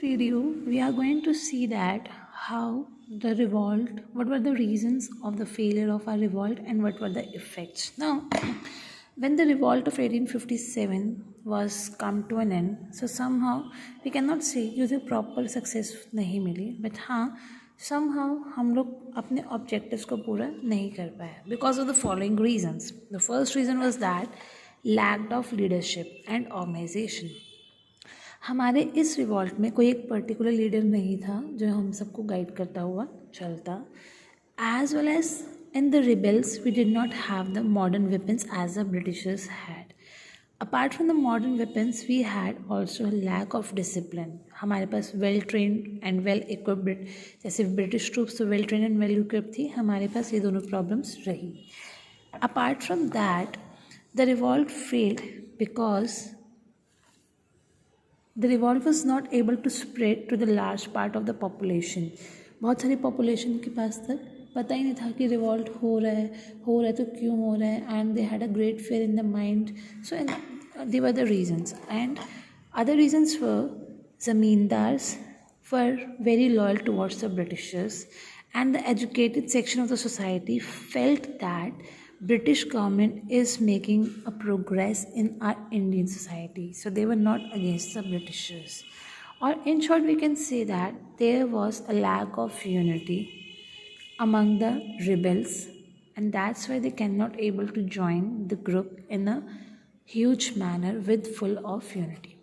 video, we are going to see that how the revolt, what were the reasons of the failure of our revolt and what were the effects. Now, when the revolt of 1857 was come to an end, so somehow we cannot say कि उसे proper success नहीं मिली, but हाँ somehow हम लोग अपने objectives को पूरा नहीं कर पाए because of the following reasons. The first reason was that lack of leadership and organization. हमारे इस रिवॉल्ट में कोई एक पर्टिकुलर लीडर नहीं था जो हम सबको गाइड करता हुआ चलता. As well as in the rebels we did not have the modern weapons as the Britishers had. Apart from the modern weapons we had also lack of discipline. हमारे पास well trained and well equipped, जैसे British troops तो well trained and well equipped थी, हमारे पास ये दोनों problems रही. Apart from that the revolt failed because the revolt was not able to spread to the large part of the population. बहुत सारी population के पास तक पता ही नहीं था कि revolt हो रहा है तो क्यों हो रहा है, and they had a great fear in the mind. So they were the reasons. And other reasons were zamindars were very loyal towards the Britishers, and the educated section of the society felt that British government is making a progress in our Indian society, so they were not against the Britishers. Or in short, we can say that there was a lack of unity among the rebels, and that's why they cannot able to join the group in a huge manner with full of unity.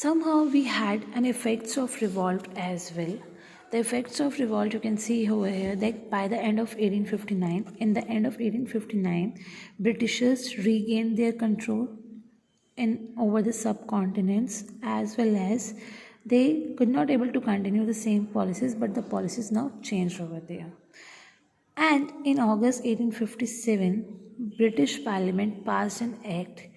Somehow we had an effects of revolt as well. The effects of revolt you can see over here, that by the end of 1859, in the end of 1859, Britishers regained their control over the subcontinents, as well as they could not able to continue the same policies, but the policies now changed over there. And in August 1857, British Parliament passed an act,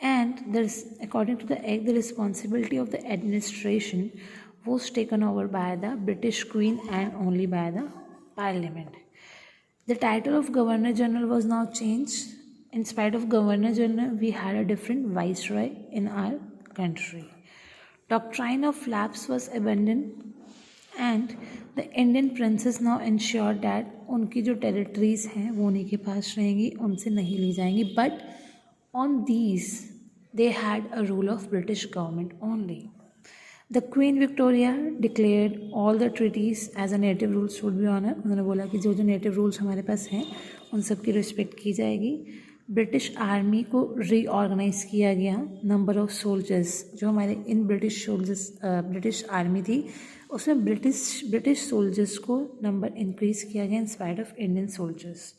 and according to the act, the responsibility of the administration was taken over by the British Queen and only by the Parliament. The title of Governor General was now changed. In spite of Governor General, we had a different viceroy in our country. Doctrine of lapse was abandoned, and the Indian princes now ensured that उनकी जो territories हैं वो उन्हीं के पास रहेंगी, उनसे नहीं ली जाएंगी. But on these, they had a rule of British government only. The Queen Victoria declared all the treaties as a native rules should be honored. उन्होंने बोला कि जो जो native rules हमारे पास हैं उन सब की respect की जाएगी. ब्रिटिश आर्मी को रीऑर्गेनाइज किया गया. नंबर ऑफ सोल्जर्स जो हमारे इन ब्रिटिश आर्मी थी उसमें ब्रिटिश सोल्जर्स को नंबर इंक्रीज किया गया in spite of Indian soldiers.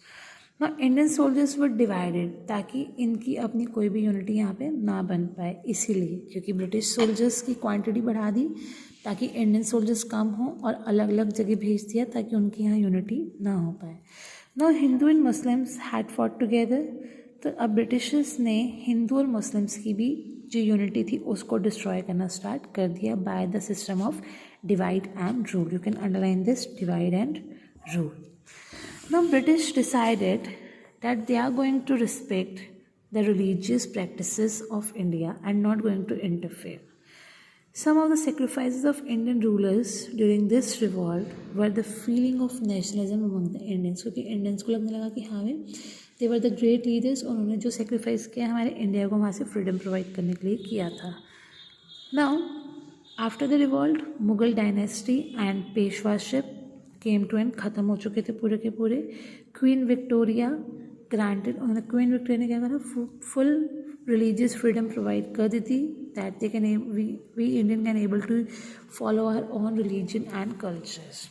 ना इंडियन सोल्जर्स वर डिवाइडेड ताकि इनकी अपनी कोई भी यूनिटी यहाँ पे ना बन पाए, इसीलिए क्योंकि ब्रिटिश सोल्जर्स की क्वांटिटी बढ़ा दी ताकि इंडियन सोल्जर्स कम हो और अलग अलग जगह भेज दिया ताकि उनकी यहाँ यूनिटी ना हो पाए. Now Hindu and Muslims had fought together. तो अब ब्रिटिशर्स ने हिंदू और मुस्लिम्स की भी जो यूनिटी थी उसको डिस्ट्रॉय करना स्टार्ट कर दिया by the system of divide and rule. You can underline this, divide and rule. Now British decided that they are going to respect the religious practices of India and not going to interfere. Some of the sacrifices of Indian rulers during this revolt were the feeling of nationalism among the Indians, क्योंकि Indians को लगने लगा कि हाँ they were the great leaders और उन्होंने जो sacrifice किया हमारे इंडिया को वहाँ से freedom provide करने के लिए किया था. Now after the revolt, Mughal dynasty and Peshwaship came to end ख़त्म हो चुके थे पूरे के पूरे. क्वीन विक्टोरिया ग्रांटेड, उन्होंने क्वीन विक्टोरिया ने क्या करा, फुल रिलीजियस फ्रीडम प्रोवाइड कर दी थी that they can we Indian can able to follow our own religion and cultures.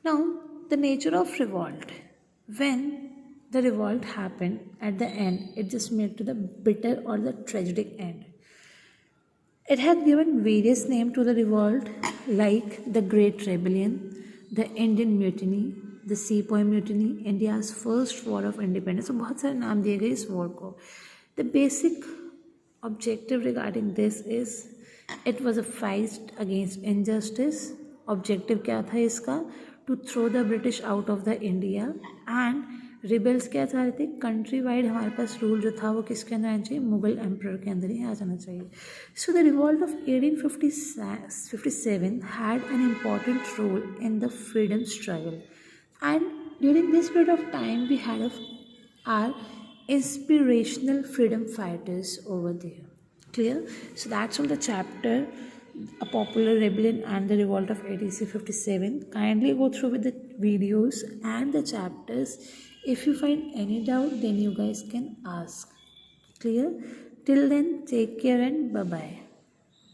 Now the nature of revolt. When the revolt happened at the end, it just made to the bitter और the tragedic end. It had given various names to the revolt like the Great Rebellion, the Indian Mutiny, the Sepoy Mutiny, India's first war of independence. So बहुत सारे नाम दिए गए इस war को. The basic objective regarding this is it was a fight against injustice. Objective क्या था इसका? To throw the British out of the India and rebels क्या चाह रहे थे, कंट्री वाइड हमारे पास रूल जो था वो किसके अंदर आना चाहिए, मुगल एम्पर के अंदर ही आ जाना चाहिए. So the revolt of 1857 had an important role in the freedom struggle, and during this period of time we had our inspirational freedom fighters over there. Clear? So that's all the chapter, a popular rebellion and the revolt of 1857. Kindly go through with the videos and the chapters. If you find any doubt, then you guys can ask. Clear? Till then, take care and bye bye.